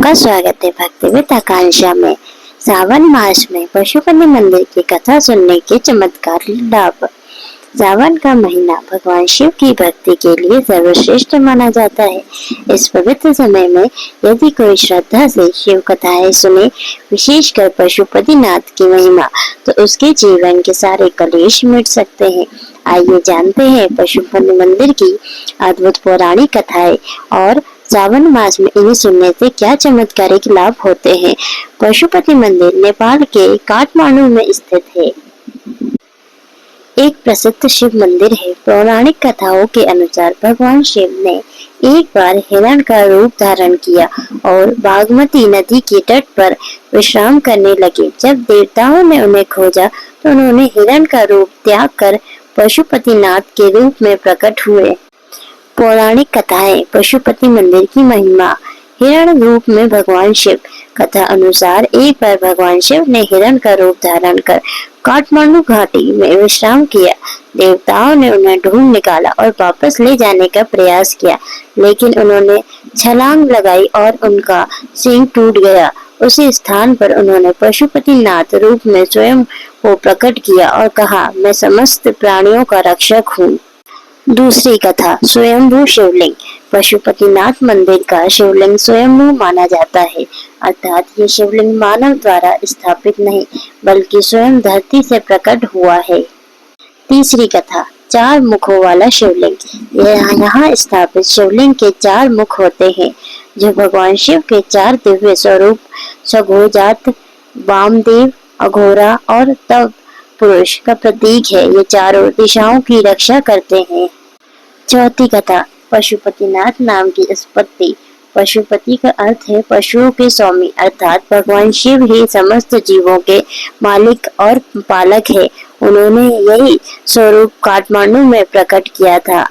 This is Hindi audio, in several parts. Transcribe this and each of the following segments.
आपका स्वागत है भक्तिविद आकांक्षा में। सावन मास में पशुपति मंदिर की कथा सुनने के चमत्कार लाभ। सावन का महीना भगवान शिव की भक्ति के लिए सर्वश्रेष्ठ माना जाता है। इस पवित्र समय में यदि कोई श्रद्धा से शिव कथाएं सुने, विशेषकर पशुपति नाथ की महिमा, तो उसके जीवन के सारे कलेश मिट सकते हैं। आइए जानते हैं पशुपति मंदिर की अद्भुत पौराणिक कथाएं और सावन मास में इन्हें सुनने से क्या चमत्कारिक लाभ होते हैं। पशुपति मंदिर नेपाल के काठमांडू में स्थित है। एक प्रसिद्ध शिव मंदिर है। पौराणिक कथाओं के अनुसार भगवान शिव ने एक बार हिरण का रूप धारण किया और बागमती नदी के तट पर विश्राम करने लगे। जब देवताओं ने उन्हें खोजा तो उन्होंने हिरण का रूप त्याग कर पशुपति नाथ के रूप में प्रकट हुए। पौराणिक कथाएं। पशुपति मंदिर की महिमा। हिरण रूप में भगवान शिव। कथा अनुसार एक बार भगवान शिव ने हिरण का रूप धारण कर काठमांडू घाटी में विश्राम किया। देवताओं ने उन्हें ढूंढ निकाला और वापस ले जाने का प्रयास किया, लेकिन उन्होंने छलांग लगाई और उनका सींग टूट गया। उसी स्थान पर उन्होंने पशुपति नाथ रूप में स्वयं को प्रकट किया और कहा, मैं समस्त प्राणियों का रक्षक हूँ। दूसरी कथा। स्वयंभू शिवलिंग। पशुपतिनाथ मंदिर का शिवलिंग स्वयंभू माना जाता है, अर्थात ये शिवलिंग मानव द्वारा स्थापित नहीं बल्कि स्वयं धरती से प्रकट हुआ है। तीसरी कथा। चार मुखों वाला शिवलिंग। यहाँ स्थापित शिवलिंग के चार मुख होते हैं, जो भगवान शिव के चार दिव्य स्वरूप सघोजात, वामदेव, अघोरा और तव पुरुष का प्रतीक है। ये चारों दिशाओं की रक्षा करते हैं। चौथी कथा। पशुपतिनाथ नाम की उत्पत्ति। पशुपति का अर्थ है पशुओं के स्वामी, अर्थात भगवान शिव ही समस्त जीवों के मालिक और पालक है। उन्होंने यही स्वरूप काठमांडू में प्रकट किया था।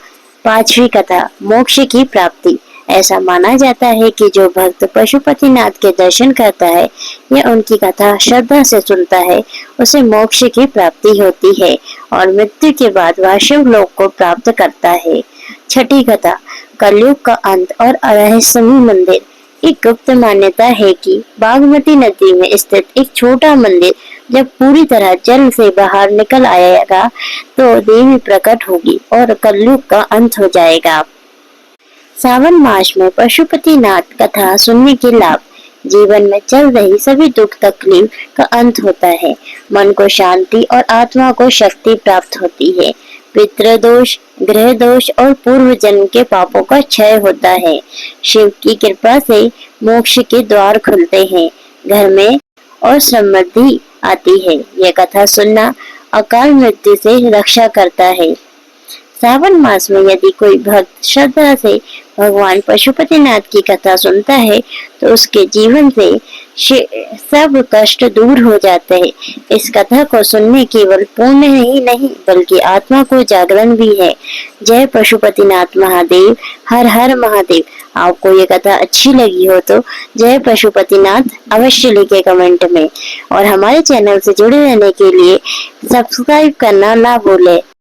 पांचवी कथा। मोक्ष की प्राप्ति। ऐसा माना जाता है कि जो भक्त पशुपतिनाथ के दर्शन करता है या उनकी कथा श्रद्धा से सुनता है, उसे मोक्ष की प्राप्ति होती है और मृत्यु के बाद वह शिवलोक को प्राप्त करता है। छठी कथा। कलयुग का अंत और रहस्यमयी मंदिर। एक गुप्त मान्यता है कि बागमती नदी में स्थित एक छोटा मंदिर जब पूरी तरह जल से बाहर निकल आएगा तो देवी प्रकट होगी और कलयुग का अंत हो जाएगा। सावन मास में पशुपति नाथ कथा सुनने के लाभ। जीवन में चल रही सभी दुख तकलीफ का अंत होता है। मन को शांति और आत्मा को शक्ति प्राप्त होती है। पितृदोष, ग्रह दोष और पूर्व जन्म के पापों का क्षय होता है। शिव की कृपा से मोक्ष के द्वार खुलते हैं, घर में और समृद्धि आती है। यह कथा सुनना अकाल मृत्यु से रक्षा करता है। सावन मास में यदि कोई भक्त श्रद्धा से भगवान पशुपतिनाथ की कथा सुनता है तो उसके जीवन से सब कष्ट दूर हो जाते हैं। इस कथा को सुनने केवल पुण्य ही नहीं बल्कि आत्मा को जागरण भी है। जय पशुपतिनाथ महादेव। हर हर महादेव। आपको ये कथा अच्छी लगी हो तो जय पशुपतिनाथ अवश्य लिखे कमेंट में और हमारे चैनल से जुड़े रहने के लिए सब्सक्राइब करना ना भूले।